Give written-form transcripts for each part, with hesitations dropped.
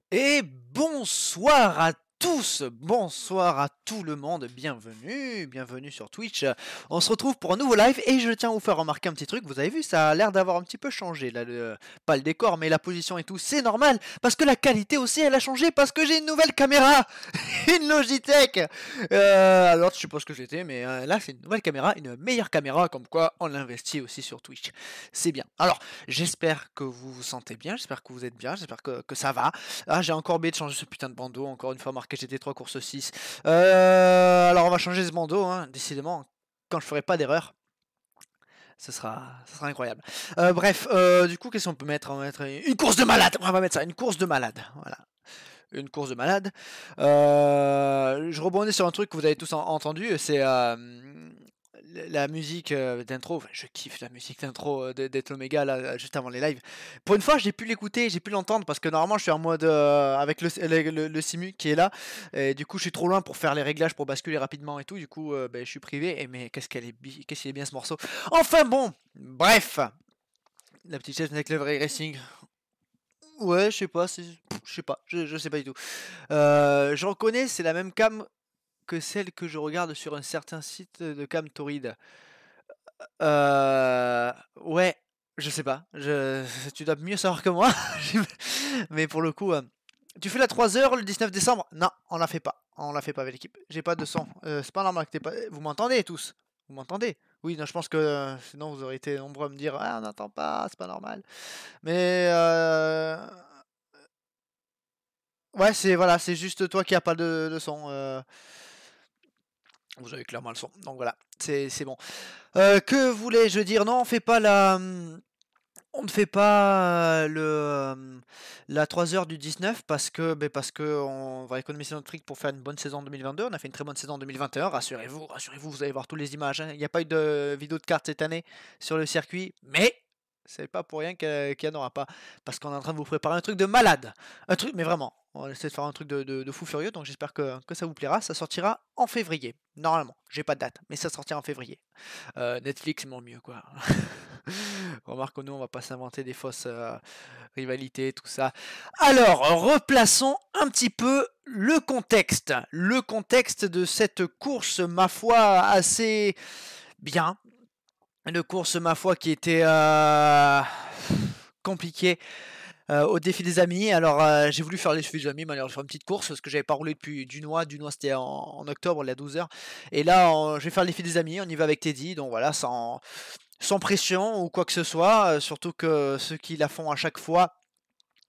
Et bonsoir à tous, bonsoir à tout le monde, bienvenue sur Twitch. On se retrouve pour un nouveau live et je tiens à vous faire remarquer un petit truc. Vous avez vu, ça a l'air d'avoir un petit peu changé là, pas le décor mais la position et tout, c'est normal parce que la qualité aussi elle a changé parce que j'ai une nouvelle caméra, une Logitech. Alors je sais pas ce que c'était mais là c'est une nouvelle caméra, une meilleure caméra, comme quoi on l'investit aussi sur Twitch. C'est bien. Alors j'espère que vous vous sentez bien, j'espère que vous êtes bien, j'espère que ça va. Ah, j'ai encore oublié de changer ce putain de bandeau, encore une fois marqué GT3 course 6. Alors on va changer ce bandeau, hein, décidément, quand je ferai pas d'erreur. Ça sera incroyable. Bref, du coup, qu'est-ce qu'on peut mettre? On va mettre une course de malade. On va mettre ça, une course de malade. Voilà. Une course de malade. Je rebondis sur un truc que vous avez tous entendu, c'est la musique d'intro. Enfin, je kiffe la musique d'intro d'être Omega là, juste avant les lives. Pour une fois, j'ai pu l'écouter, j'ai pu l'entendre parce que normalement je suis en mode avec le simu qui est là. Et du coup, je suis trop loin pour faire les réglages pour basculer rapidement et tout. Du coup, je suis privé. Et mais qu'est-ce qu'il est bien ce morceau. Enfin bon, bref. La petite chaise avec le vrai racing. Ouais, je sais pas, je sais pas du tout. Je reconnais, c'est la même cam que celle que je regarde sur un certain site de cam torride. Ouais, je sais pas, tu dois mieux savoir que moi. Mais pour le coup, tu fais la 3h le 19 décembre? Non, on la fait pas. On la fait pas avec l'équipe. J'ai pas de son. C'est pas normal que t'aies pas. Vous m'entendez tous? Vous m'entendez? Oui, non, je pense que sinon vous aurez été nombreux à me dire ah on n'entend pas, c'est pas normal. Mais ouais, c'est voilà, c'est juste toi qui a pas de son. Vous avez clairement le son. Donc voilà, c'est bon. Que voulais-je dire? Non, on fait pas la. On ne fait pas la 3h du 19 parce que on va économiser notre fric pour faire une bonne saison 2022. On a fait une très bonne saison 2021. Rassurez-vous, vous allez voir toutes les images, hein. Il n'y a pas eu de vidéo de cartes cette année sur le circuit, mais c'est pas pour rien qu'il n'y en aura pas. Parce qu'on est en train de vous préparer un truc de malade. Un truc, mais vraiment. On va essayer de faire un truc de fou furieux. Donc j'espère que ça vous plaira. Ça sortira en février. Normalement. J'ai pas de date. Mais ça sortira en février. Netflix, c'est mon mieux, quoi. Remarque que nous, on va pas s'inventer des fausses rivalités, tout ça. Alors, replaçons un petit peu le contexte. Le contexte de cette course, ma foi, assez bien. Une course, ma foi, qui était compliquée au défi des amis. Alors, j'ai voulu faire les défis des amis, mais alors, je vais faire une petite course parce que j'avais pas roulé depuis Dunois. Dunois, c'était en octobre, il y a 12h. Et là, je vais faire le défi des amis. On y va avec Teddy. Donc voilà, sans pression ou quoi que ce soit. Surtout que ceux qui la font à chaque fois,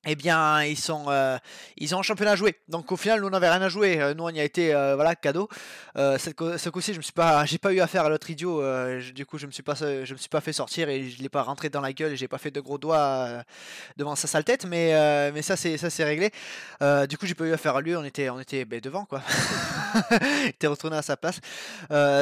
eh bien, ils ont un championnat à jouer. Donc au final, nous on n'avait rien à jouer. Nous on y a été, voilà, cadeau. Ce coup-ci, j'ai pas eu affaire à l'autre idiot. Du coup, je me suis pas fait sortir et je l'ai pas rentré dans la gueule et j'ai pas fait de gros doigts devant sa sale tête. Mais ça c'est réglé. Du coup, j'ai pas eu affaire à lui. On était ben, devant quoi. Il était retourné à sa place.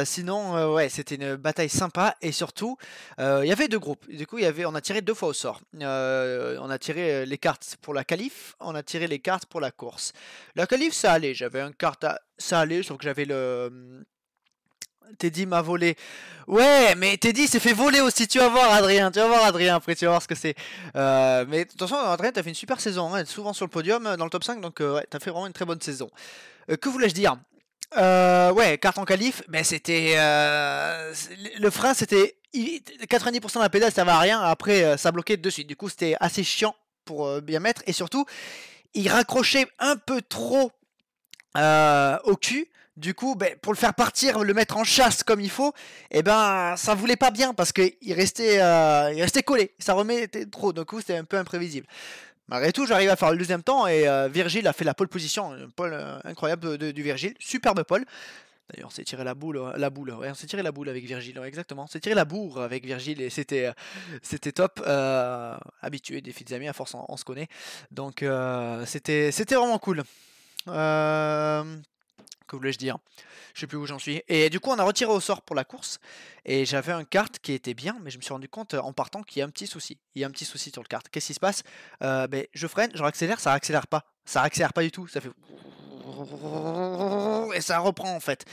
Sinon, ouais, c'était une bataille sympa et surtout, il y avait deux groupes. Du coup, on a tiré deux fois au sort. On a tiré les cartes pour la qualif, on a tiré les cartes pour la course. La qualif, ça allait. J'avais un carte, ça allait, sauf que j'avais le. Teddy m'a volé. Ouais, mais Teddy s'est fait voler aussi. Tu vas voir, Adrien. Tu vas voir, Adrien. Après, tu vas voir ce que c'est. Mais de toute façon, Adrien, t'as fait une super saison. Hein, souvent sur le podium, dans le top 5. Donc, ouais, t'as fait vraiment une très bonne saison. Que voulais-je dire? Ouais, carte en qualif, ben c'était le frein, c'était 90% de la pédale, ça va à rien. Après, ça bloquait de suite. Du coup, c'était assez chiant pour bien mettre. Et surtout, il raccrochait un peu trop au cul. Du coup, ben, pour le faire partir, le mettre en chasse comme il faut, et ben ça voulait pas bien parce qu'il il restait collé. Ça remettait trop. Du coup, c'était un peu imprévisible. Malgré tout, j'arrive à faire le deuxième temps et Virgile a fait la pole position, une pole incroyable du Virgile, superbe pole. D'ailleurs, on s'est tiré ouais, on s'est tiré la boule avec Virgile, ouais, exactement. On s'est tiré la bourre avec Virgile et c'était top. Habitué des fils amis, à force on se connaît. Donc c'était vraiment cool. Que voulais-je dire? Je sais plus où j'en suis. Et du coup, on a retiré au sort pour la course. Et j'avais un kart qui était bien, mais je me suis rendu compte en partant qu'il y a un petit souci. Il y a un petit souci sur le kart. Qu'est-ce qui se passe? Ben, je freine, je réaccélère, ça réaccélère pas. Ça réaccélère pas du tout. Ça fait. Et ça reprend en fait.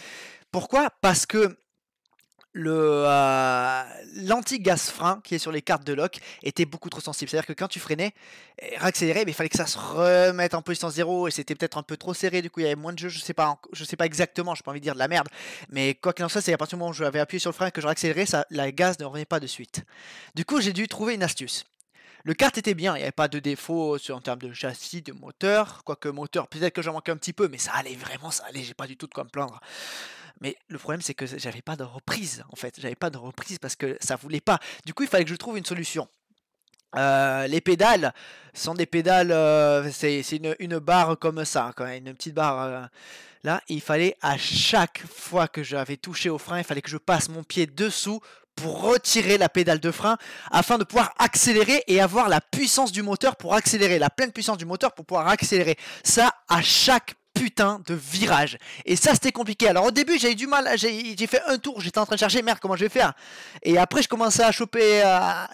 Pourquoi? Parce que l'anti-gaz frein qui est sur les cartes de lock était beaucoup trop sensible. C'est-à-dire que quand tu freinais, réaccélérer, mais il fallait que ça se remette en position 0 et c'était peut-être un peu trop serré. Du coup, il y avait moins de jeu. Je sais pas exactement. J'ai pas envie de dire de la merde, mais quoi qu'il en soit, c'est à partir du moment où j'avais appuyé sur le frein et que je réaccélérais, la gaz ne revenait pas de suite. Du coup, j'ai dû trouver une astuce. Le kart était bien, il n'y avait pas de défaut en termes de châssis, de moteur. Quoique moteur, peut-être que j'en manquais un petit peu, mais ça allait vraiment, ça allait, j'ai pas du tout de quoi me plaindre. Mais le problème, c'est que j'avais pas de reprise, en fait. J'avais pas de reprise parce que ça voulait pas. Du coup, il fallait que je trouve une solution. Les pédales sont des pédales, c'est une barre comme ça, quand même, une petite barre là. Il fallait à chaque fois que j'avais touché au frein, il fallait que je passe mon pied dessous pour retirer la pédale de frein afin de pouvoir accélérer et avoir la puissance du moteur pour accélérer, la pleine puissance du moteur pour pouvoir accélérer. Ça à chaque putain de virage. Et ça c'était compliqué. Alors au début j'ai eu du mal, j'ai fait un tour, j'étais en train de chercher merde comment je vais faire. Et après je commençais à choper,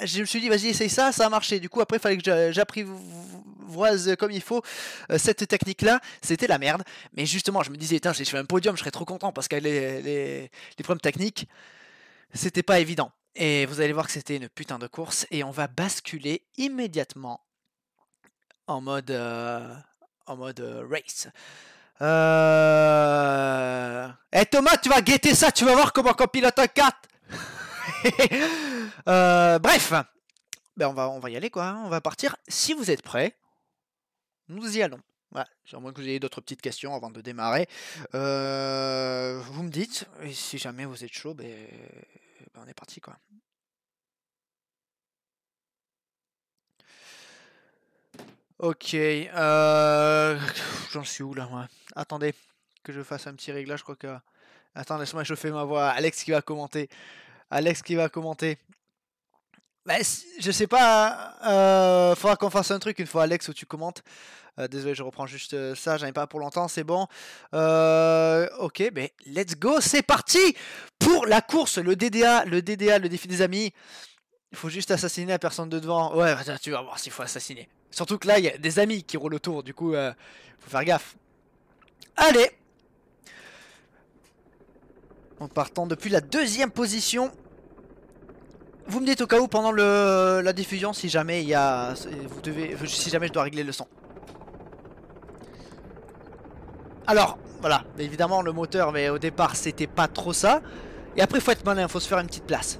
je me suis dit vas-y essaye ça, ça a marché. Du coup après il fallait que j'apprivoise comme il faut cette technique là. C'était la merde. Mais justement je me disais si je fais un podium je serais trop content parce que les problèmes techniques c'était pas évident. Et vous allez voir que c'était une putain de course. Et on va basculer immédiatement en mode race. Eh Thomas, tu vas guetter ça, tu vas voir comment on pilote un 4. Bref, ben on va y aller quoi, hein. On va partir. Si vous êtes prêts, nous y allons. Voilà, à moins que vous ayez d'autres petites questions avant de démarrer. Vous me dites, et si jamais vous êtes chaud, ben on est parti quoi. Ok, j'en suis où là moi? Attendez, que je fasse un petit réglage, je crois que... Attends, laisse-moi chauffer ma voix. Alex qui va commenter. Alex qui va commenter. Bah, je sais pas, faudra qu'on fasse un truc une fois Alex où tu commentes. Désolé, je reprends juste ça, j'en ai pas pour longtemps, c'est bon. Ok, mais let's go, c'est parti pour la course, le DDA, le défi des amis. Il faut juste assassiner la personne de devant. Ouais, tu vas voir s'il faut assassiner. Surtout que là, il y a des amis qui roulent autour, du coup, faut faire gaffe. Allez! En partant depuis la deuxième position. Vous me dites au cas où pendant la diffusion si jamais il y a... si jamais je dois régler le son. Alors, voilà, évidemment le moteur, mais au départ c'était pas trop ça. Et après faut être malin, faut se faire une petite place.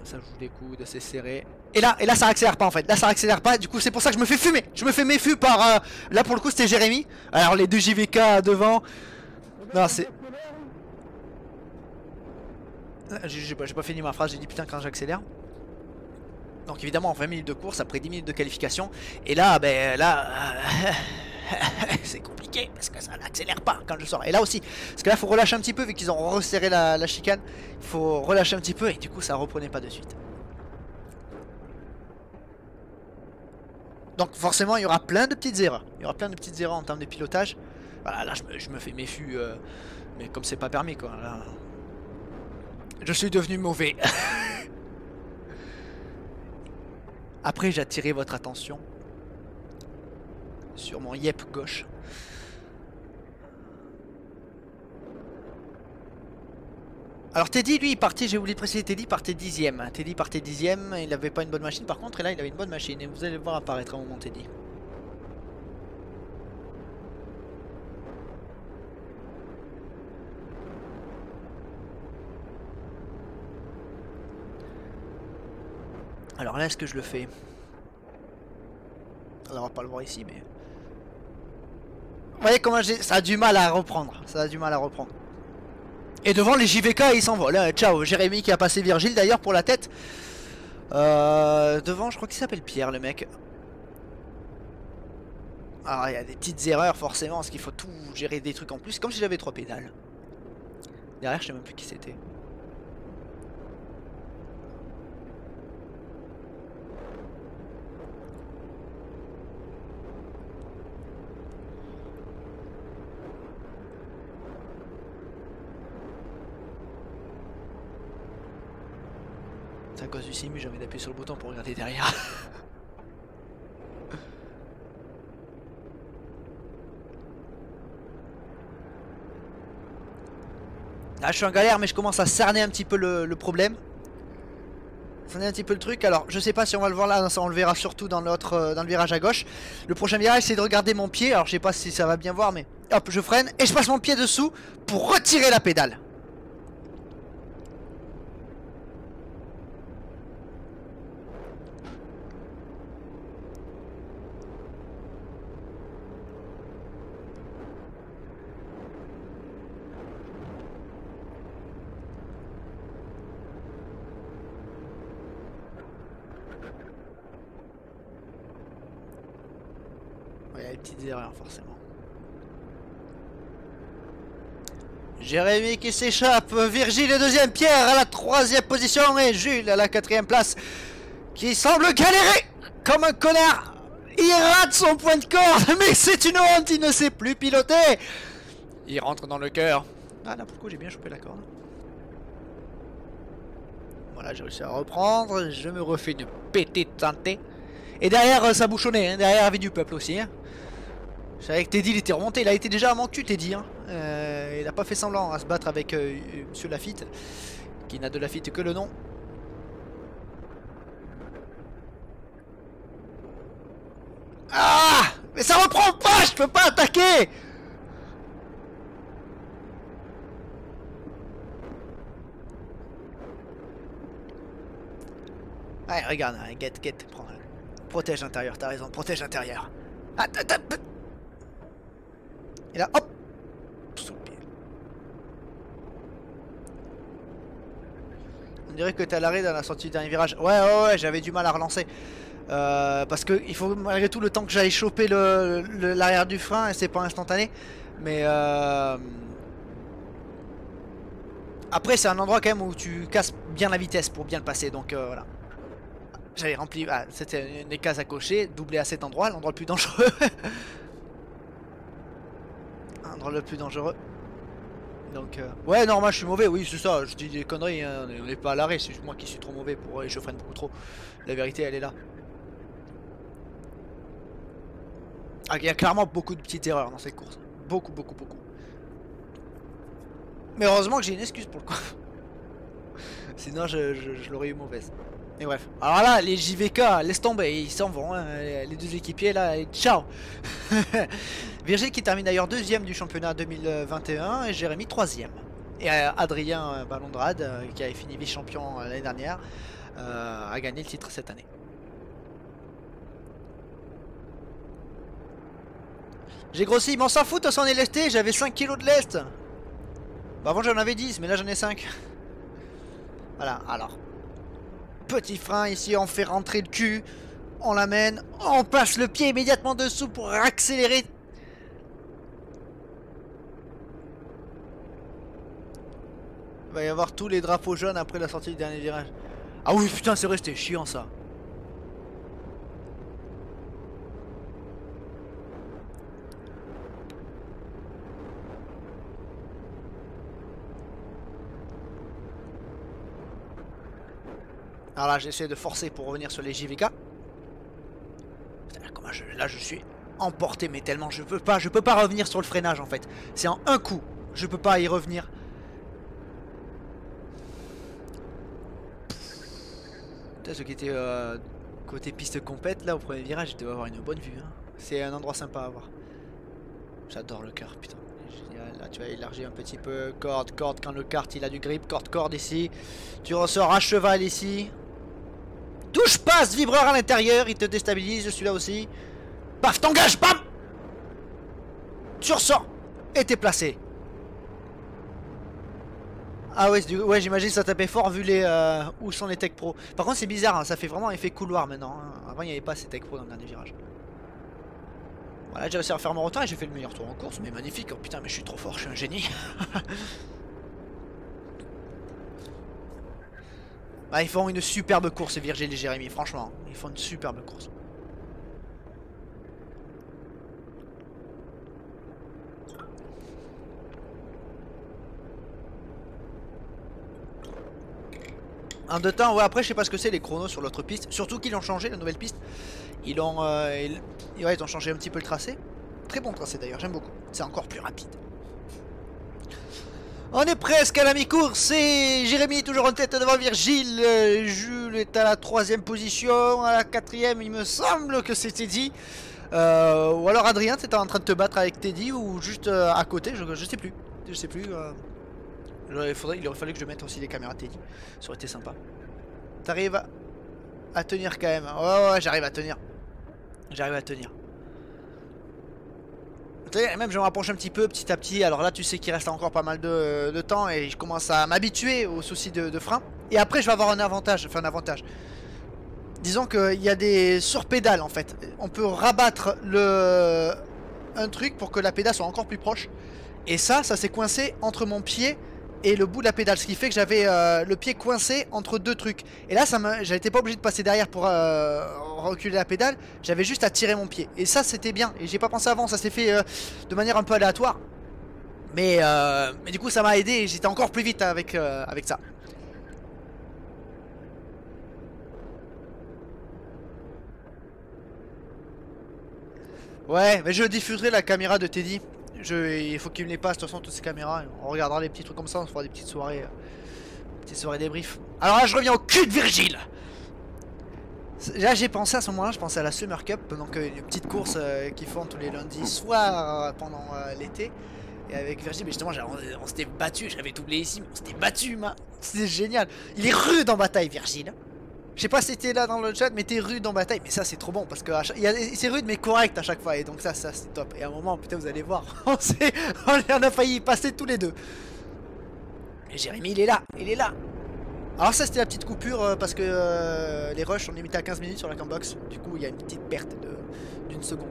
Ça joue des coudes, c'est serré. Et là ça accélère pas en fait, là ça accélère pas, du coup c'est pour ça que je me fais fumer. Je me fais méfu par... là pour le coup c'était Jérémy. Alors les deux JVK devant. Non c'est... J'ai pas fini ma phrase, j'ai dit putain quand j'accélère. Donc évidemment 20 minutes de course après 10 minutes de qualification. Et là, ben là, c'est compliqué parce que ça n'accélère pas quand je sors. Et là aussi, parce que là il faut relâcher un petit peu vu qu'ils ont resserré la chicane. Il faut relâcher un petit peu et du coup ça reprenait pas de suite. Donc forcément il y aura plein de petites erreurs. Il y aura plein de petites erreurs en termes de pilotage. Voilà, là je me fais mes fûts, mais comme c'est pas permis quoi. Là, je suis devenu mauvais. Après j'ai attiré votre attention sur mon yep gauche. Alors Teddy lui il partait, j'ai oublié de préciser, Teddy partait 10ème. Teddy partait 10ème, il avait pas une bonne machine par contre, et là il avait une bonne machine. Et vous allez le voir apparaître à un moment Teddy. Alors là est-ce que je le fais? On va pas le voir ici mais... Vous voyez comment ça a du mal à reprendre. Ça a du mal à reprendre. Et devant les JVK ils s'envolent. Ciao, Jérémy qui a passé Virgile d'ailleurs pour la tête. Devant je crois qu'il s'appelle Pierre le mec. Alors il y a des petites erreurs forcément parce qu'il faut tout gérer des trucs en plus. Comme si j'avais 3 pédales. Derrière je sais même plus qui c'était. C'est à cause du simu, j'ai envie d'appuyer sur le bouton pour regarder derrière. Là je suis en galère mais je commence à cerner un petit peu le problème. Cerner un petit peu le truc. Alors je sais pas si on va le voir là, ça on le verra surtout dans l'autre, dans le virage à gauche. Le prochain virage c'est de regarder mon pied. Alors je sais pas si ça va bien voir mais hop je freine et je passe mon pied dessous pour retirer la pédale. Il y a des petites erreurs forcément. Jérémy qui s'échappe, Virgile est deuxième, Pierre à la 3ème position et Jules à la 4ème place qui semble galérer comme un connard. Il rate son point de corde mais c'est une honte, il ne sait plus piloter. Il rentre dans le cœur. Ah là pour le coup j'ai bien chopé la corde. Voilà j'ai réussi à reprendre, je me refais une petite santé. Et derrière ça bouchonnait, hein. Derrière il y avait du peuple aussi hein. Je savais que Teddy il était remonté, il a été déjà à mon cul Teddy hein. Il a pas fait semblant à se battre avec Monsieur Lafitte, qui n'a de Lafitte que le nom. Ah mais ça reprend pas, je peux pas attaquer. Ouais regarde, hein, get, prends. Protège l'intérieur, t'as raison, protège l'intérieur. Et là, hop sous le pied. On dirait que t'es à l'arrêt dans la sortie du dernier virage. Ouais, j'avais du mal à relancer. Parce que il faut malgré tout le temps que j'aille choper l'arrière du frein et c'est pas instantané. Mais après c'est un endroit quand même où tu casses bien la vitesse pour bien le passer. Donc voilà. J'avais rempli, ah, c'était une case à cocher, doublé à cet endroit, l'endroit le plus dangereux. L'endroit le plus dangereux. Donc ouais non moi je suis mauvais, oui c'est ça, je dis des conneries, hein. On n'est pas à l'arrêt, c'est moi qui suis trop mauvais pour, et je freine beaucoup trop. La vérité elle est là. Ah, il y a clairement beaucoup de petites erreurs dans cette course. Beaucoup. Mais heureusement que j'ai une excuse pour le coup. Sinon je l'aurais eu mauvaise. Mais bref. Alors là, les JVK, laisse tomber, ils s'en vont. Hein. Les deux équipiers là, et ciao. Virgile qui termine d'ailleurs deuxième du championnat 2021 et Jérémy troisième. Et Adrien Balondrade, qui avait fini vice-champion l'année dernière, a gagné le titre cette année. J'ai grossi, mais on s'en fout, de toute façon on est lesté, j'avais 5 kilos de lest. Bah avant j'en avais 10, mais là j'en ai 5. Voilà, alors. petit frein ici, on fait rentrer le cul. On l'amène, on passe le pied immédiatement dessous pour accélérer. Il va y avoir tous les drapeaux jaunes après la sortie du dernier virage. Ah oui, putain, c'est vrai, c'était chiant ça. Alors là, j'essaie de forcer pour revenir sur les JVK. Putain, là, je suis emporté, mais tellement je peux pas revenir sur le freinage en fait. C'est en un coup, je peux pas y revenir. Putain, ceux qui étaient côté piste compète là au premier virage, ils devaient avoir une bonne vue. Hein. C'est un endroit sympa à voir. J'adore le kart, putain. Génial. Là, tu vas élargir un petit peu. Corde quand le kart il a du grip. Corde ici. Tu ressors à cheval ici. Touche pas ce vibreur à l'intérieur, il te déstabilise, je suis là aussi. Paf, t'engages, bam. Tu ressors et t'es placé. Ah ouais, ouais j'imagine ça tapait fort vu les où sont les Tech Pro. Par contre c'est bizarre, hein, ça fait vraiment effet couloir maintenant. Hein. Avant il n'y avait pas ces Tech Pro dans le dernier virage. Voilà, j'ai réussi à faire mon retard et j'ai fait le meilleur tour en course, mais magnifique. Oh putain, mais je suis trop fort, je suis un génie. Bah, ils font une superbe course, Virgile et Jérémy, franchement. Ils font une superbe course. En deux temps, ouais, après je sais pas ce que c'est les chronos sur l'autre piste. Surtout qu'ils ont changé, la nouvelle piste. Ils ont changé un petit peu le tracé. Très bon tracé d'ailleurs, j'aime beaucoup. C'est encore plus rapide. On est presque à la mi-course et Jérémy est toujours en tête devant Virgile. Jules est à la 3ème position, à la 4ème il me semble que c'est Teddy. Ou alors Adrien, t'étais en train de te battre avec Teddy ou juste à côté, je sais plus. Je sais plus. Il aurait fallu que je mette aussi les caméras de Teddy. Ça aurait été sympa. T'arrives à tenir quand même. Ouais, j'arrive à tenir. J'arrive à tenir. Même je me rapproche un petit peu petit à petit. Alors là tu sais qu'il reste encore pas mal de temps et je commence à m'habituer aux soucis de frein. Et après je vais avoir un avantage. Enfin un avantage. Disons qu'il y a des surpédales en fait. On peut rabattre un truc pour que la pédale soit encore plus proche. Et ça s'est coincé entre mon pied et le bout de la pédale. Ce qui fait que j'avais le pied coincé entre deux trucs. Et là j'étais pas obligé de passer derrière pour reculer la pédale. J'avais juste à tirer mon pied. Et ça c'était bien. Et j'ai pas pensé avant. Ça s'est fait de manière un peu aléatoire. Mais du coup ça m'a aidé et j'étais encore plus vite avec ça. Ouais, mais je diffuserai la caméra de Teddy. Il faut qu'il me les passe de toute façon toutes ces caméras. On regardera les petits trucs comme ça, on se fera des petites soirées débrief. Alors là je reviens au cul de Virgile. Là j'ai pensé à ce moment là, je pensais à la Summer Cup. Donc une petite course qu'ils font tous les lundis soirs pendant l'été. Et avec Virgile, mais justement on s'était battu, j'avais doublé ici, mais on s'était battu, c'était génial. Il est rude en bataille Virgile. Je sais pas si t'es là dans le chat, mais t'es rude en bataille. Mais ça c'est trop bon parce que c'est rude mais correct à chaque fois. Et donc ça c'est top. Et à un moment, putain vous allez voir, on a failli y passer tous les deux. Et Jérémy il est là. Alors ça c'était la petite coupure parce que les rushs sont limités à 15 minutes sur la campbox. Du coup il y a une petite perte d'une seconde.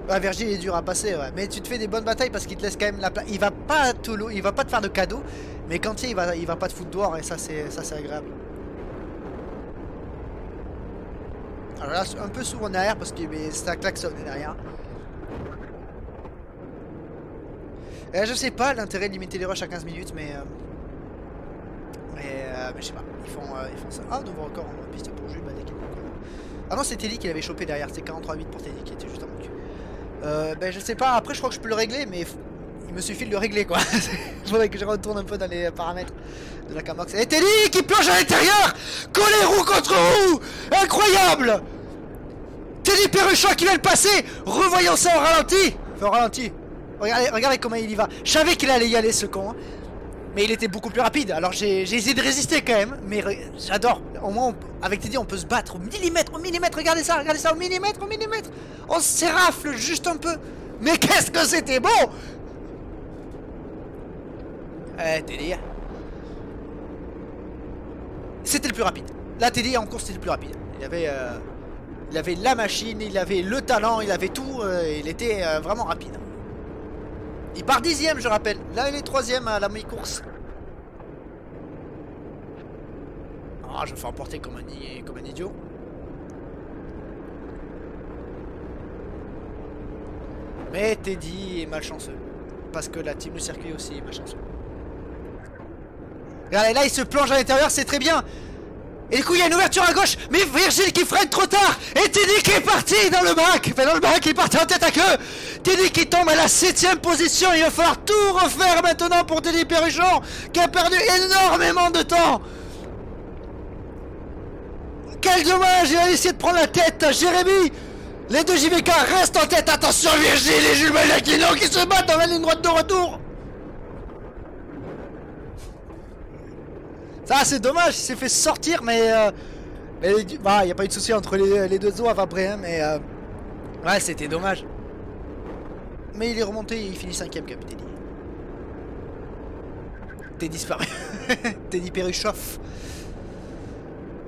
Ouais, Virgile est dur à passer, ouais. Mais tu te fais des bonnes batailles parce qu'il te laisse quand même la place. Il va pas te faire de cadeaux, mais quand il va pas te foutre dehors et ça c'est agréable. Alors là, un peu souvent derrière parce que ça klaxonne derrière. Et je sais pas l'intérêt de limiter les rushs à 15 minutes, mais je sais pas. Ils font ça. Ah, nouveau record en piste pour Jules. Ah non, c'est Teddy qui l'avait chopé derrière. C'est 43,8 pour Teddy qui était juste à mon cul. Je sais pas, après je crois que je peux le régler, mais il me suffit de le régler quoi. Il faudrait que je retourne un peu dans les paramètres de la Camox. Et Teddy qui plonge à l'intérieur, collé roue contre roue, incroyable. Teddy Perruchon qui vient le passer, revoyons ça au ralenti. Enfin, au ralenti, regardez comment il y va. Je savais qu'il allait y aller ce con, hein. Mais il était beaucoup plus rapide, alors j'ai essayé de résister quand même. Mais j'adore, au moins avec Teddy on peut se battre au millimètre, regardez ça, au millimètre. On s'érafle juste un peu. Mais qu'est-ce que c'était bon. Teddy. C'était le plus rapide. Là, Teddy en course, c'était le plus rapide. Il avait la machine, il avait le talent, il avait tout. Il était vraiment rapide. Il part 10ème, je rappelle. Là, il est 3ème à la mi-course. Ah, je me fais emporter comme un idiot. Mais Teddy est malchanceux. Parce que la team du circuit aussi est malchanceux. Regardez, là, il se plonge à l'intérieur, c'est très bien. Et du coup, il y a une ouverture à gauche. Mais Virgile qui freine trop tard. Et Teddy qui est parti dans le bac. Enfin, dans le bac, il est parti en tête à queue. Teddy qui tombe à la 7ème position. Il va falloir tout refaire maintenant pour Teddy Perruchon, qui a perdu énormément de temps. Quel dommage. Il a essayé de prendre la tête. Jérémy. Les deux JVK restent en tête. Attention, Virgile et Jules Malakino qui se battent dans la ligne droite de retour. Ça, c'est dommage, il s'est fait sortir, mais bah, y a pas eu de souci entre les deux zones après, hein, mais ouais, c'était dommage. Mais il est remonté, il finit 5ème, Cap Teddy. T'es disparu. Teddy Perruchoff.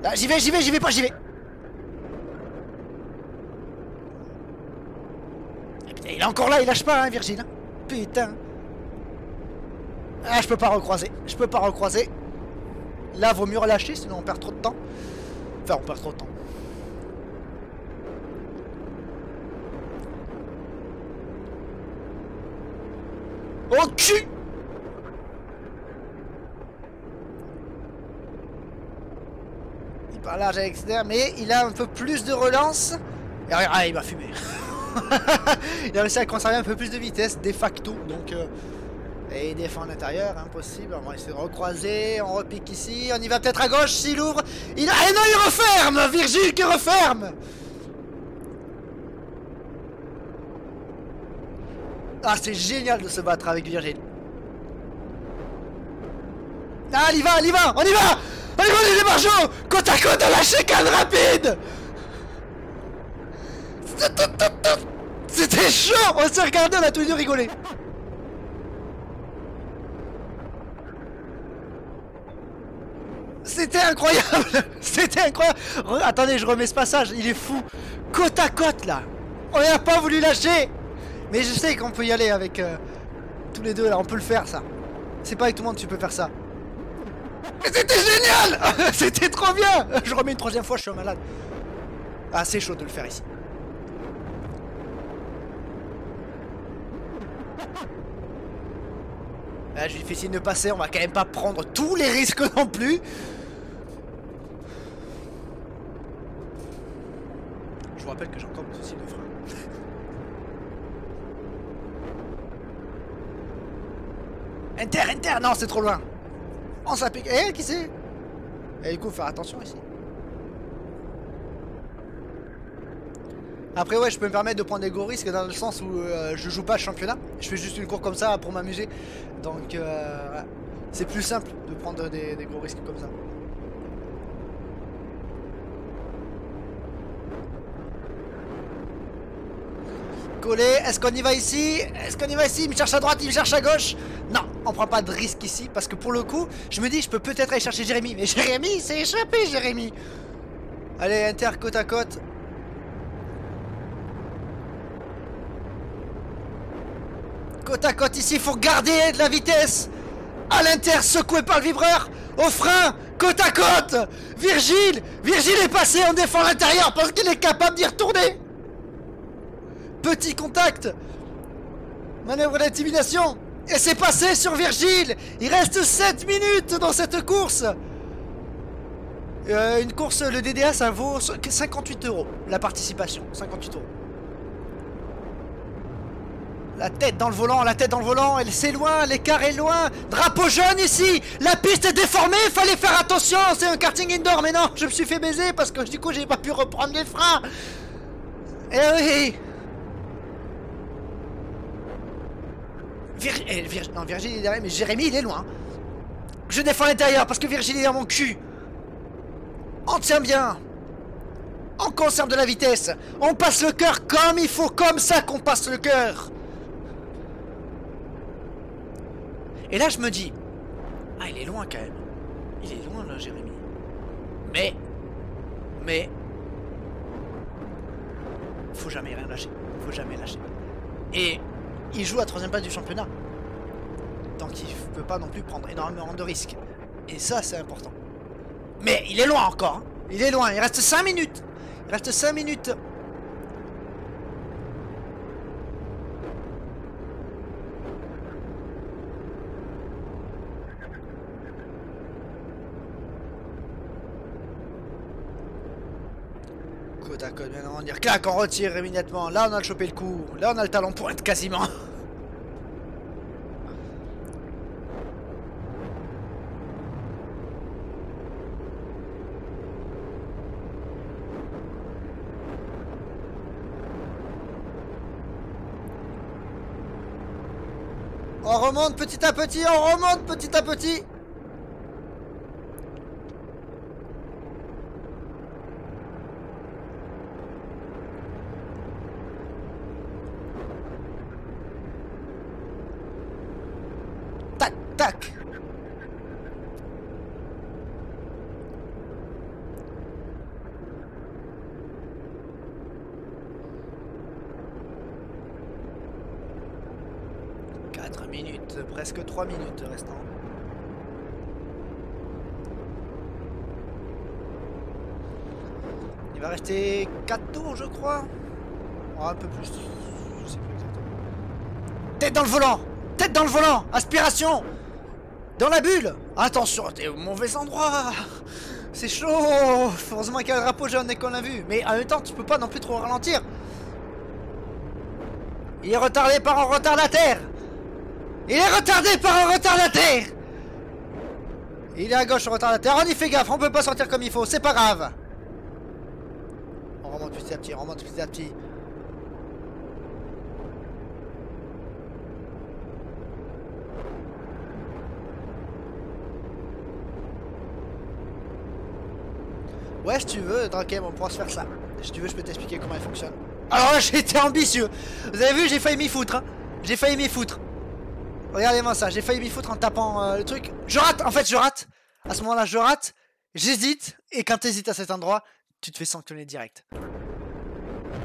Là, j'y vais pas. Et putain, il est encore là, il lâche pas, hein, Virgile. Putain. Ah, je peux pas recroiser. Là, vaut mieux relâcher, sinon on perd trop de temps. Enfin, on perd trop de temps. Au cul! Il part large à l'extérieur, mais il a un peu plus de relance. Et ah, il m'a fumé. Il a réussi à conserver un peu plus de vitesse, de facto. Donc... Et il défend à l'intérieur, impossible. On va essayer de recroiser, on repique ici. On y va peut-être à gauche s'il ouvre. Ah non, il referme. Virgile qui referme. Ah, c'est génial de se battre avec Virgile. Ah, on y va. Les démarchons. Côte à côte à la chicane rapide. C'était chaud. On s'est regardé, on a tous les deux rigolé. C'était incroyable. Attendez, je remets ce passage, il est fou. Côte à côte là. On n'a pas voulu lâcher. Mais je sais qu'on peut y aller avec tous les deux là, on peut le faire ça. C'est pas avec tout le monde que tu peux faire ça. Mais c'était génial. C'était trop bien. Je remets une 3ème fois, je suis un malade. Ah, c'est chaud de le faire ici. Là, je lui fais signe de passer, on va quand même pas prendre tous les risques non plus. Je vous rappelle que j'ai encore des soucis de frein. Inter, non, c'est trop loin. On s'applique. Eh, qui c'est? Et du coup, faut faire attention ici. Après, ouais, je peux me permettre de prendre des gros risques dans le sens où je joue pas championnat. Je fais juste une course comme ça pour m'amuser. Donc, ouais. C'est plus simple de prendre des gros risques comme ça. Collé, est-ce qu'on y va ici? Il me cherche à droite, il me cherche à gauche. Non, on prend pas de risque ici parce que pour le coup, je me dis je peux peut-être aller chercher Jérémy. Mais Jérémy, s'est échappé, Jérémy. Allez, Inter côte à côte. Côte à côte ici, il faut garder de la vitesse. À l'Inter, secoué par le vibreur. Au frein, côte à côte. Virgile est passé, on défend l'intérieur parce qu'il est capable d'y retourner. Petit contact. Manœuvre d'intimidation. Et c'est passé sur Virgile. Il reste 7 minutes dans cette course. Une course, le DDA, ça vaut 58 €. La participation, 58 €. La tête dans le volant, c'est loin, l'écart est loin. Drapeau jaune ici. La piste est déformée, fallait faire attention. C'est un karting indoor, mais non, je me suis fait baiser parce que du coup, j'ai pas pu reprendre les freins. Eh oui. Non, Virgile est derrière, mais Jérémy il est loin. Je défends l'intérieur parce que Virgile est dans mon cul. On tient bien. On conserve de la vitesse. On passe le cœur comme il faut, comme ça qu'on passe le cœur. Et là je me dis, Ah, il est loin quand même. Il est loin là, Jérémy. Mais... Faut jamais rien lâcher. Faut jamais lâcher. Et il joue à 3ème place du championnat. Donc il peut pas non plus prendre énormément de risques. Et ça, c'est important. Mais il est loin encore. Hein. Il est loin. Il reste 5 minutes. Il reste 5 minutes. Côte à côte, bien on dire clac, on retire immédiatement. Là, on a chopé le coup. Là, on a le talon pour être quasiment. On remonte petit à petit, on remonte petit à petit. Tac, tac. Minutes, presque 3 minutes restant. Il va rester 4 tours, je crois. Oh, un peu plus. Je sais plus exactement. Tête dans le volant. Tête dans le volant. Aspiration. Dans la bulle. Attention, t'es au mauvais endroit. C'est chaud. Heureusement qu'il y a le drapeau jaune et qu'on l'a vu. Mais en même temps, tu peux pas non plus trop ralentir. Il est retardé par un retardataire. Il est retardé par un retardataire. Il est à gauche, le retardataire. On y fait gaffe, on peut pas sortir comme il faut, c'est pas grave. On remonte petit à petit, on remonte petit à petit. Ouais, si tu veux, Drakem, on pourra se faire ça. Si tu veux, je peux t'expliquer comment il fonctionne. Alors là, j'ai été ambitieux. Vous avez vu, j'ai failli m'y foutre. Hein. J'ai failli m'y foutre. Regardez-moi ça, j'ai failli m'y foutre en tapant le truc. Je rate, en fait je rate. À ce moment-là je rate, j'hésite. Et quand t'hésites à cet endroit, tu te fais sanctionner direct.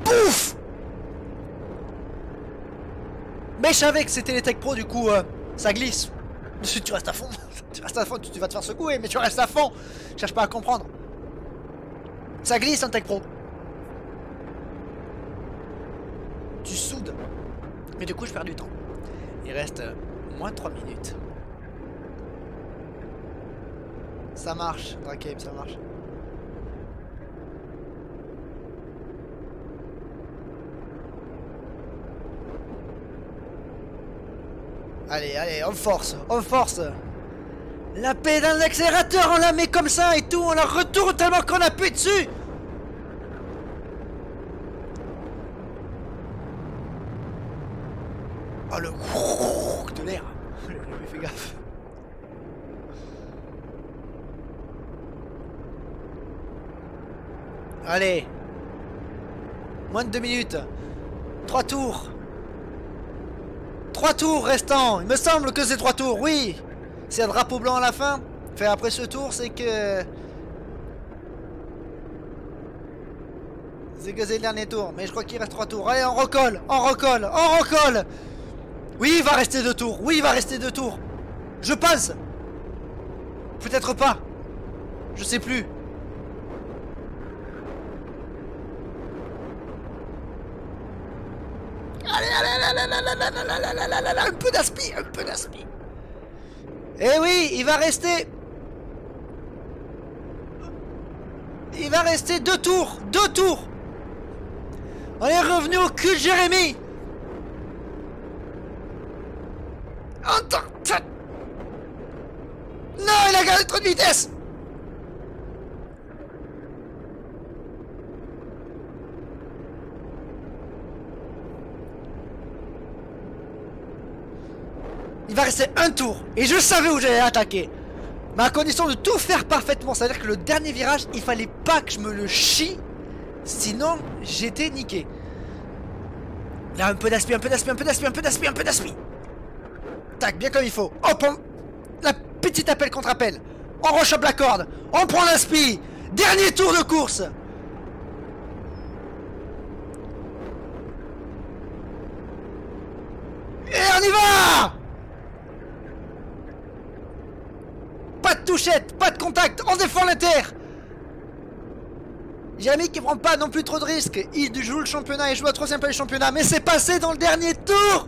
Pouf. Mais je savais que c'était les Tech Pro, du coup ça glisse. Tu restes à fond. Tu restes à fond, tu vas te faire secouer, mais tu restes à fond. Cherche pas à comprendre. Ça glisse en Tech Pro. Tu soudes. Mais du coup je perds du temps. Il reste moins de 3 minutes. Ça marche, Drakem, ça marche. Allez, allez, on force, on force. La pédale d'accélérateur, on la met comme ça et tout, on la retourne tellement qu'on appuie dessus. Oh le de l'air. Fais gaffe. Allez. Moins de 2 minutes. 3 tours. 3 tours restants. Il me semble que c'est 3 tours, oui. C'est un drapeau blanc à la fin. Enfin, après ce tour, c'est que... C'est le dernier tour. Mais je crois qu'il reste 3 tours. Allez, on recolle. On recolle. On recolle. Oui, il va rester 2 tours. Oui, il va rester 2 tours. Je pense. Peut-être pas. Je sais plus. Allez, un peu d'aspi, un peu d'aspi. Eh oui, il va rester... Il va rester 2 tours. 2 tours. On est revenu au cul de Jérémy. Non, il a gardé trop de vitesse. Il va rester un tour. Et je savais où j'allais attaquer. Mais à condition de tout faire parfaitement. C'est-à-dire que le dernier virage, il fallait pas que je me le chie. Sinon, j'étais niqué. Là, un peu d'aspi, un peu d'aspi, un peu d'aspi, un peu d'aspi, un peu d'aspi. Tac, bien comme il faut. Hop, Petit appel contre appel. On rechoppe la corde. On prend l'inspi. Dernier tour de course. Et on y va! Pas de touchette, pas de contact, on défend l'inter. Jérémy qui prend pas non plus trop de risques. Il joue le championnat et joue à 3ème place du championnat. Mais c'est passé dans le dernier tour.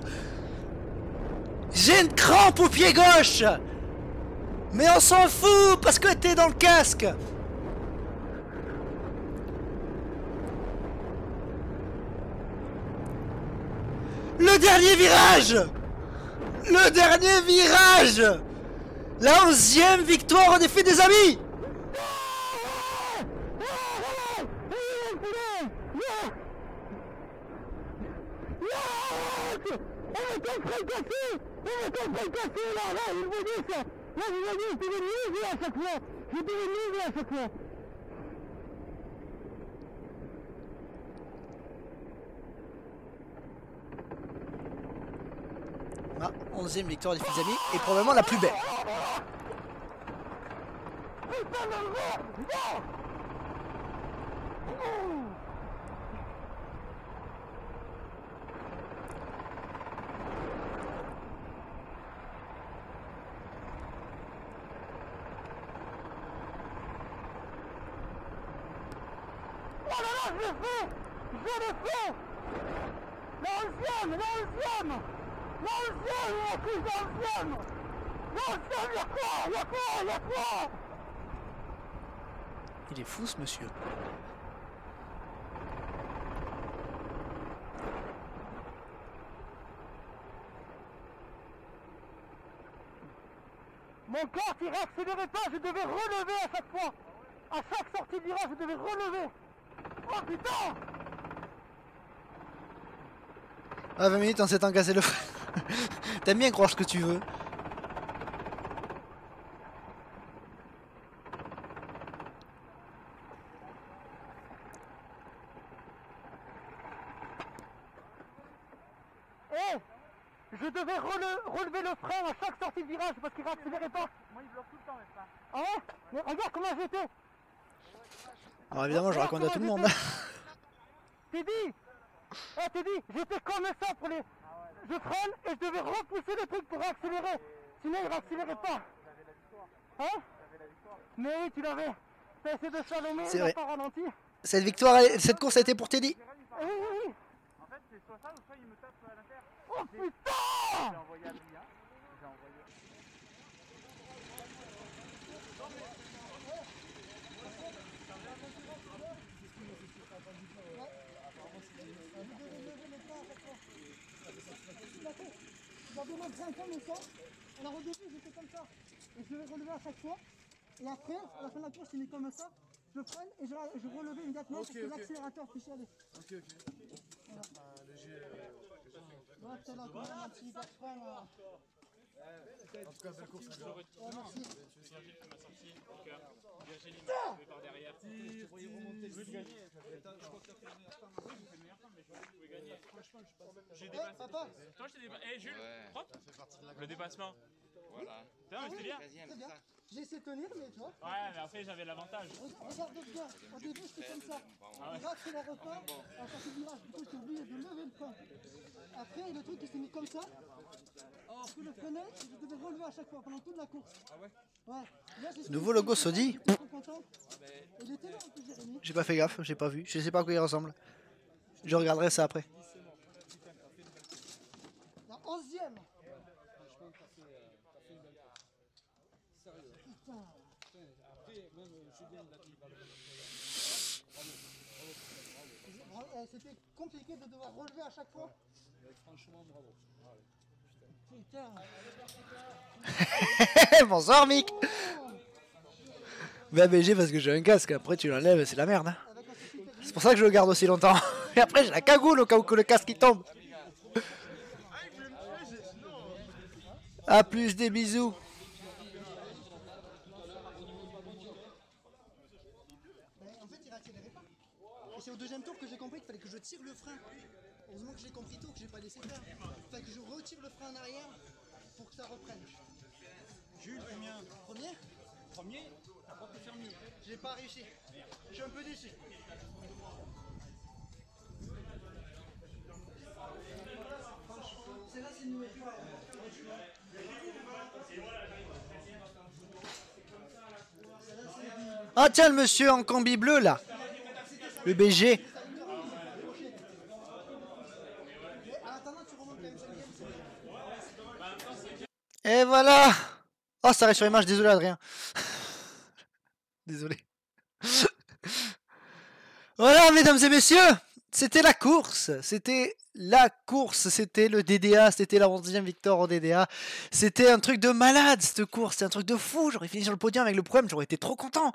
J'ai une crampe au pied gauche. Mais on s'en fout parce que t'es dans le casque. Le dernier virage. Le dernier virage. La 11e victoire au défi des amis. Ah, 11e victoire des fils amis et probablement la plus belle. Oh là là, je le fais! Je le fais! La 11e! La 11e! La 11e! La couche de 11e! La 11e, y'a quoi? Y'a quoi? Y'a quoi? Il est fou ce monsieur. Mon corps, il réaccélérait pas, je devais relever à chaque fois! À chaque sortie de virage, je devais relever! Oh putain! Ah, 20 minutes en s'étant cassé le frein. T'aimes bien croire ce que tu veux. Eh! Je devais relever le frein à chaque sortie de virage parce qu'il réaccélérait pas! Moi il bloque tout le temps avec ça. Ah ouais? Mais regarde comment j'étais! Alors évidemment, je raconte à tout le monde. T'es dit! Eh, t'es dit! J'étais comme ça pour les... Je freine et je devais repousser le truc pour accélérer! Sinon il réaccélérait pas! Hein? Mais oui, tu l'avais! T'as essayé de slalomer, il n'a pas ralenti! Cette victoire, cette course a été pour Teddy. Oui, oui, oui! En fait, c'est soit ça ou soit il me tape à l'intérieur. Oh putain! J'ai envoyé à lui, hein. J'ai envoyé... J'avais mon frein comme ça, alors au début j'étais comme ça, et je vais relever à chaque fois, et après, à la fin de la course, je mis comme ça, je freine et je relevais immédiatement parce que l'accélérateur puisse y aller. Ok, ok. Voilà. Ouais, c'est là quand même un petit frein là. En tout cas, belle course. Ouais, merci. Tu m'as sorti, Virginie par derrière. Tu voyais remonter, je veux gagner. Je crois que tu as fait le meilleur temps. Oui, j'ai fait le meilleur temps, mais je pouvais gagner. Franchement, je suis pas... J'ai dépassé. Papa. Toi, je t'ai dépassé. Eh, Jules, propre. Le dépassement. Voilà. Putain, mais c'était bien. C'est bien. J'ai essayé de tenir, mais tu vois. Ouais, mais après, j'avais l'avantage. Regarde bien. Au début, c'était comme ça. Et là, c'est le repas. À sortie du virage, du coup, j'ai oublié de lever le frein. Après, le truc, il s'est mis comme ça. Alors que le frein, je devais relever à chaque fois pendant toute la course. Ah ouais? Ouais. Là, Nouveau logo Sodi. Il était là, un peu, Jérémy. J'ai pas fait gaffe, j'ai pas vu. Je sais pas à quoi il ressemble. Je regarderai ça après. La 11e. C'était compliqué de devoir relever à chaque fois. Franchement, bravo. Putain. Bonsoir Mick. BG parce que j'ai un casque, après tu l'enlèves, c'est la merde. Hein. C'est pour ça que je le garde aussi longtemps. Et après j'ai la cagoule au cas où que le casque il tombe. A plus, des bisous. En fait, il réaccélérait pas. Et c'est au deuxième tour que j'ai compris qu'il fallait que je tire le frein. Heureusement que j'ai compris tôt, que j'ai pas laissé faire. Il fallait que je retire le frein en arrière pour que ça reprenne. Jules, combien? Premier? Premier? T'as pas pu faire mieux. J'ai pas réussi. Je suis un peu déçu. Celle-là, c'est une nouvelle. Ah tiens, le monsieur en combi bleu là. Le BG. Et voilà. Oh, ça reste sur l'image, désolé Adrien. Désolé. Voilà, mesdames et messieurs, c'était la course. C'était la course. C'était le DDA. C'était la 11e victoire en DDA. C'était un truc de malade, cette course. C'était un truc de fou. J'aurais fini sur le podium avec le problème. J'aurais été trop content.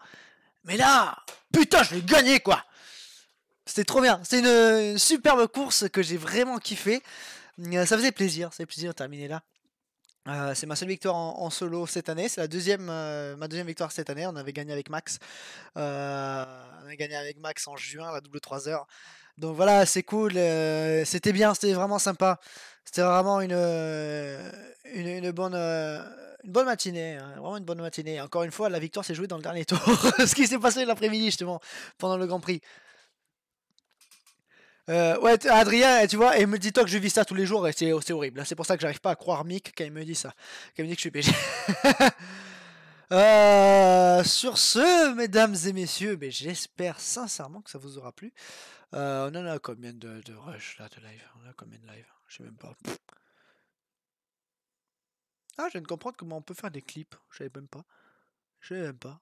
Mais là, putain, je l'ai gagné, quoi. C'était trop bien. C'est une superbe course que j'ai vraiment kiffé. Ça faisait plaisir. Ça faisait plaisir de terminer là. C'est ma seule victoire en solo cette année. C'est ma deuxième victoire cette année. On avait gagné avec Max. On avait gagné avec Max en juin, la double 3 heures. Donc voilà, c'est cool. C'était bien, c'était vraiment sympa. C'était vraiment une bonne matinée. Hein, vraiment une bonne matinée. Encore une fois, la victoire s'est jouée dans le dernier tour. Ce qui s'est passé l'après-midi, justement, pendant le Grand Prix. Ouais, Adrien, tu vois, et me dit-toi que je vis ça tous les jours et c'est horrible. C'est pour ça que j'arrive pas à croire Mick quand il me dit ça. Quand il me dit que je suis PG. Sur ce, mesdames et messieurs, mais j'espère sincèrement que ça vous aura plu. On en a combien de rush là, de live? On a combien de live? Je sais même pas. Ah, je viens de comprendre comment on peut faire des clips. Je savais même pas. Je savais même pas.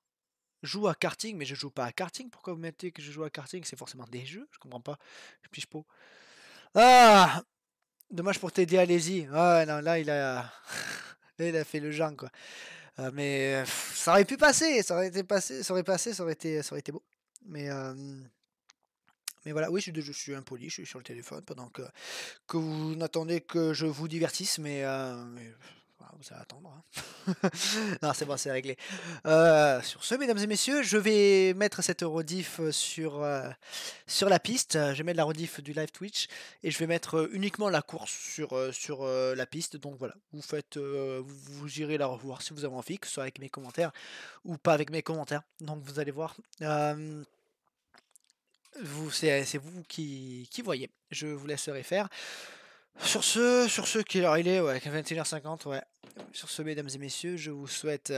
Je joue à karting, mais je joue pas à karting. Pourquoi vous mettez que je joue à karting? C'est forcément des jeux. Je comprends pas. Je pige pas. Ah! Dommage pour t'aider, allez-y. Ah non, là il a, là, il a fait le genre quoi. Mais ça aurait pu passer, ça aurait été passé, ça aurait passé, ça aurait été beau. Mais voilà, oui, je suis impoli, je suis sur le téléphone pendant que vous n'attendez que je vous divertisse, mais voilà, vous allez attendre. Hein. Non, c'est bon, c'est réglé. Sur ce, mesdames et messieurs, je vais mettre cette rediff sur la piste. Je vais mettre la rediff du live Twitch et je vais mettre uniquement la course sur la piste. Donc voilà, vous faites, vous irez la revoir si vous avez envie, que ce soit avec mes commentaires ou pas avec mes commentaires. Donc vous allez voir. C'est vous qui voyez. Je vous laisserai faire. Sur ce, quelle heure il est? Ouais, 21h50, ouais. Sur ce, mesdames et messieurs, je vous souhaite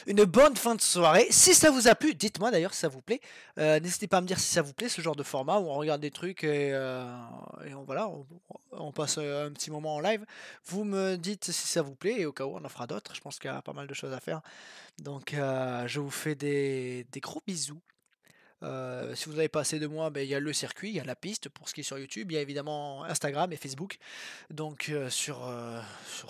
une bonne fin de soirée. Si ça vous a plu, dites-moi d'ailleurs si ça vous plaît. N'hésitez pas à me dire si ça vous plaît, ce genre de format où on regarde des trucs et voilà, on passe un petit moment en live. Vous me dites si ça vous plaît et au cas où on en fera d'autres. Je pense qu'il y a pas mal de choses à faire. Donc, je vous fais des gros bisous. Si vous n'avez pas assez de moi, ben, il y a le circuit, il y a la piste pour ce qui est sur YouTube, il y a évidemment Instagram et Facebook. Donc sur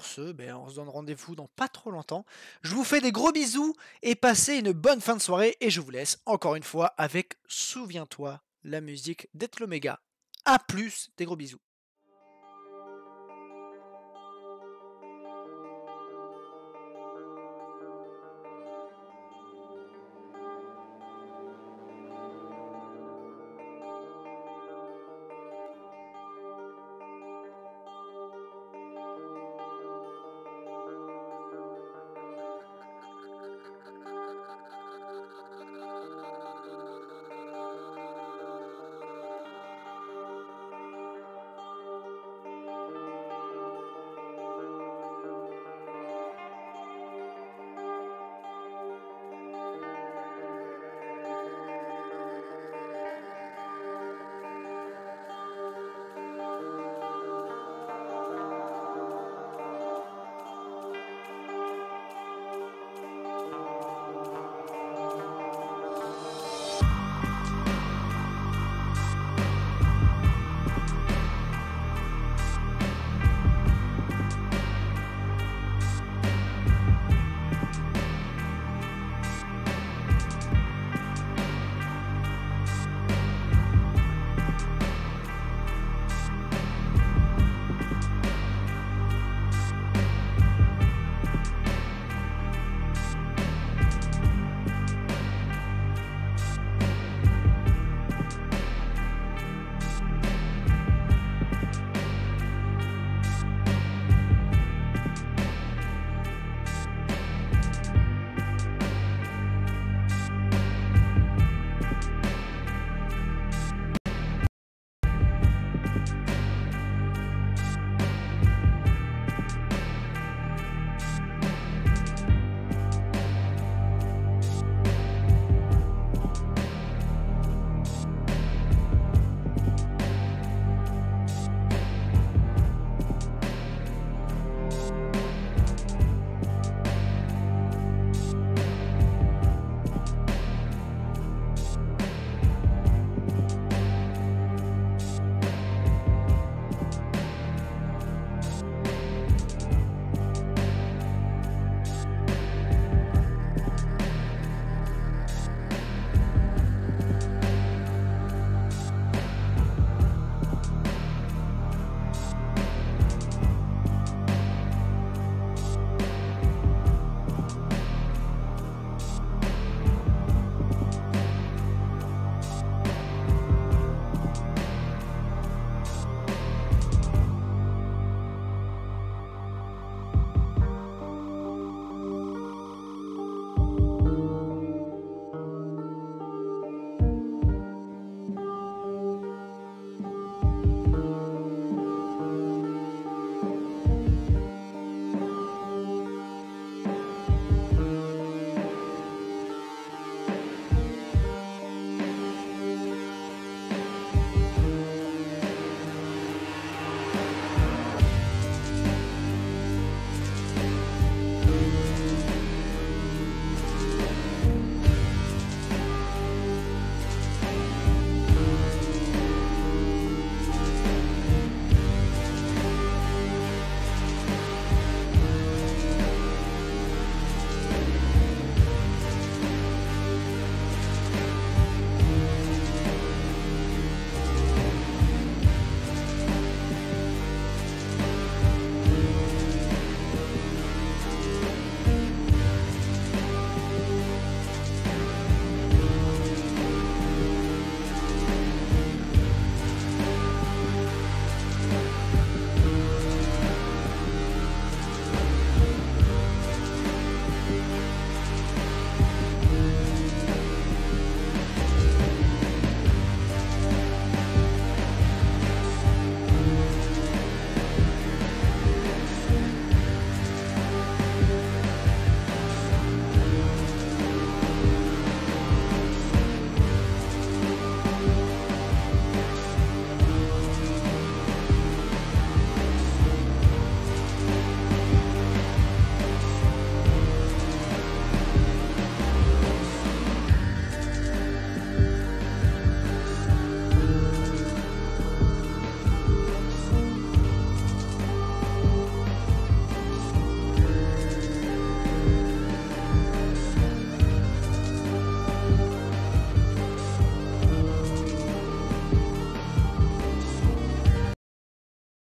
ce, ben, on se donne rendez-vous dans pas trop longtemps. Je vous fais des gros bisous et passez une bonne fin de soirée et je vous laisse encore une fois avec Souviens-toi, la musique d'être l'Oméga. A plus, des gros bisous.